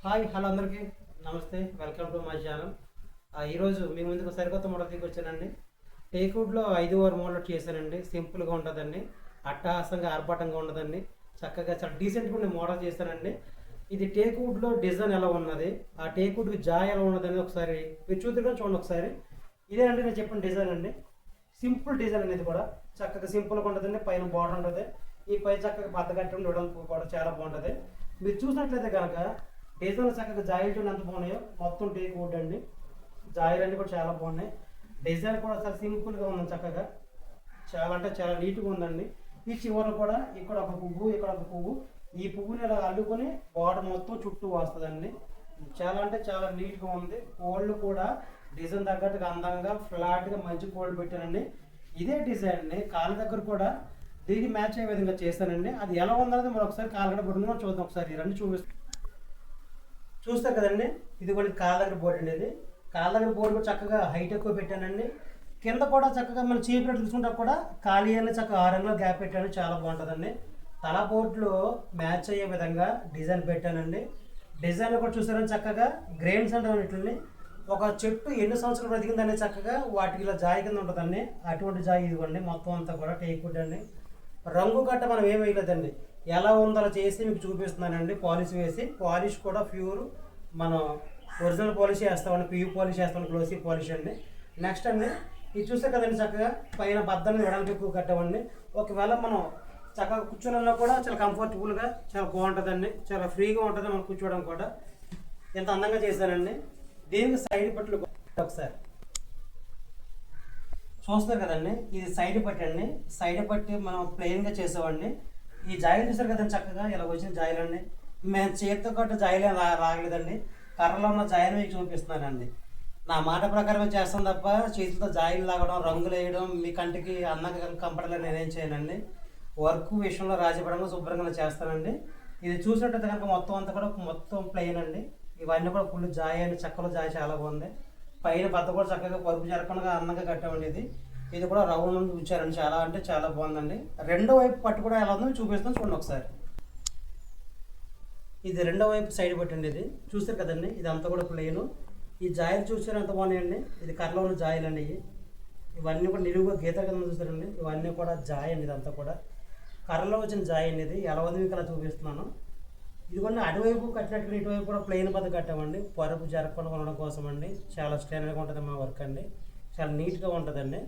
Hi hello అందరికీ నమస్తే, welcome to my channel. ఈరోజు మీ ముందుకు సరికొత్త మోడల్ తీసుకొచ్చానండి. టేక్వుడ్లో 5 మోడల్ చేశానండి. సింపుల్గా ఉంటుందండి, అట్టహాసంగా ఆర్భాటంగా ఉండదండి, చక్కగా చాలా డీసెంట్గా ఉండే మోడల్ చేశానండి. ఇది టేక్వుడ్లో డిజైన్ ఎలా ఉన్నది, ఆ టేక్వుడ్కి జాయ్ ఎలా ఉన్నదని ఒకసారి మీరు చూడండి ఒకసారి. ఇదేనండి నేను చెప్పిన డిజైన్ అండి. సింపుల్ డిజైన్ అనేది కూడా చక్కగా సింపుల్గా ఉంటుందండి. పైన బార్డర్ ఉంటుంది, ఈ పై చక్కగా బద్దగట్టి ఉండడం కూడా చాలా బాగుంటుంది. మీరు చూసినట్లయితే కనుక డిజైన్ చక్కగా జాయిల్ చూడండి ఎంత బాగున్నాయో. మొత్తం టేక్ వుడ్ అండి, జాయిల్ అన్నీ కూడా చాలా బాగున్నాయి. డిజైన్ కూడా చాలా సింపుల్గా ఉంది, చక్కగా చాలా అంటే చాలా నీట్గా ఉందండి. ఈ చివర కూడా ఇక్కడ ఒక పువ్వు, ఇక్కడ ఒక పువ్వు, ఈ పువ్వుని ఇలా అల్లుకొని బార్డర్ మొత్తం చుట్టూ వస్తుందండి. చాలా అంటే చాలా నీట్గా ఉంది. కోళ్ళు కూడా డిజైన్ తగ్గట్టుగా అందంగా ఫ్లాట్గా మంచి కోళ్ళు పెట్టానండి. ఇదే డిజైన్ని కాళ్ళ దగ్గర కూడా దీనికి మ్యాచ్ అయ్యే విధంగా చేస్తానండి. అది ఎలా ఉందనేది మనం ఒకసారి కాళ్ళగడ పడుతుందో చూద్దాం. ఒకసారి రండి చూస్తారు కదండి. ఇది కూడా కాళ్ళ దగ్గర బోర్డు అండి. ఇది కాళ్ళ దగ్గర బోర్డు కూడా చక్కగా హైట్ ఎక్కువ పెట్టానండి. కింద కూడా చక్కగా మనం చీపురెట్ చూసుకుంటా కూడా ఖాళీ అని చక్కగా 6 అంగుళాలు గ్యాప్ పెట్టాను, చాలా బాగుంటుందండి. తల బోర్డులో మ్యాచ్ అయ్యే విధంగా డిజైన్ పెట్టానండి. డిజైన్ కూడా చూసారని చక్కగా గ్రెయిన్స్ అంటే ఒక చెట్టు ఎన్ని సంవత్సరాలు బ్రతికిందని చక్కగా వాటికి ఇలా జాయి కింద ఉంటుందండి. అటువంటి జాయి ఇదిగోండి. మొత్తం అంతా కూడా టేక్వుడ్ అండి. రంగు గట్ట మనం ఏం వేయలేదండి, ఎలా ఉందో అలా చేసి మీకు చూపిస్తున్నానండి. పాలిష్ వేసి, పాలిష్ కూడా ప్యూర్ మనం ఒరిజినల్ పాలిష్ వేస్తామండి, పియూ పాలిష్ వేస్తామండి, గ్లోసీ పాలిష్ అండి. నెక్స్ట్ అండి ఇది చూస్తే కదండి చక్కగా పైన బద్దల్ని వెడల్పు ఎక్కువ కట్టామండి. ఒకవేళ మనం చక్కగా కూర్చోడంలో కూడా చాలా కంఫర్టబుల్గా చాలా బాగుంటుందండి, చాలా ఫ్రీగా ఉంటుంది మనం కూర్చోవడం కూడా. ఎంత అందంగా చేశానండి. దీనికి సైడ్ పట్లు ఒకసారి చూస్తారు కదండి, ఇది సైడ్ పట్టి అండి. సైడ్ పట్టి మనం ప్లెయిన్గా చేసామండి. ఈ జాయిలు చూసారు కదండి, చక్కగా ఇలా వచ్చిన జాయిలు అండి. మేము చేతితో కట్టు జాయిలే రాగలేదండి, కర్రలో ఉన్న జాయిలు మీకు చూపిస్తున్నానండి. నా మాట ప్రకారమే చేస్తాను తప్ప చేతితో జాయిలు లాగడం, రంగులు వేయడం మీ కంటికి అందంగా కంఫర్ట్గా నేనేం చేయనండి. వర్క్ విషయంలో రాజీపడంగా శుభ్రంగా చేస్తానండి. ఇది చూసినట్టయితే కనుక మొత్తం అంతా కూడా మొత్తం ప్లెయిన్ అండి. ఇవన్నీ కూడా ఫుల్ జాయి అండి, చక్కలో జాయి చాలా బాగుంది. పైన బద్ద కూడా చక్కగా పరుపు జరగకుండా అందంగా కట్టామండి. ఇది కూడా రౌండ్ నుండి ఉంచారండి, చాలా అంటే చాలా బాగుందండి. రెండో వైపు పట్టు కూడా ఎలా ఉందో చూపిస్తాను చూడండి ఒకసారి. ఇది రెండో వైపు సైడ్ పట్టండి. ఇది చూస్తారు కదండి, ఇది అంతా కూడా ప్లెయిన్. ఈ జాయిలు చూసారు ఎంత బాగున్నాయండి. ఇది కర్రలో ఉన్న జాయిలు అండి. ఇవన్నీ కూడా నిలువుగా గీత కింద చూస్తారండి. ఇవన్నీ కూడా జాయి అండి, ఇదంతా కూడా కర్రలో వచ్చిన జాయి అండి. ఇది ఎలా ఉంది మీకు అలా చూపిస్తున్నాను. ఇదిగోండి అటువైపు కట్టినట్టుగా ఇటువైపు కూడా ప్లెయిన్ పద్ధ కట్టామండి, పరుపు జరగకుండా ఉండడం కోసం అండి. చాలా స్టైల్గా ఉంటుంది మా వర్క్ అండి, చాలా నీట్గా ఉంటుందండి.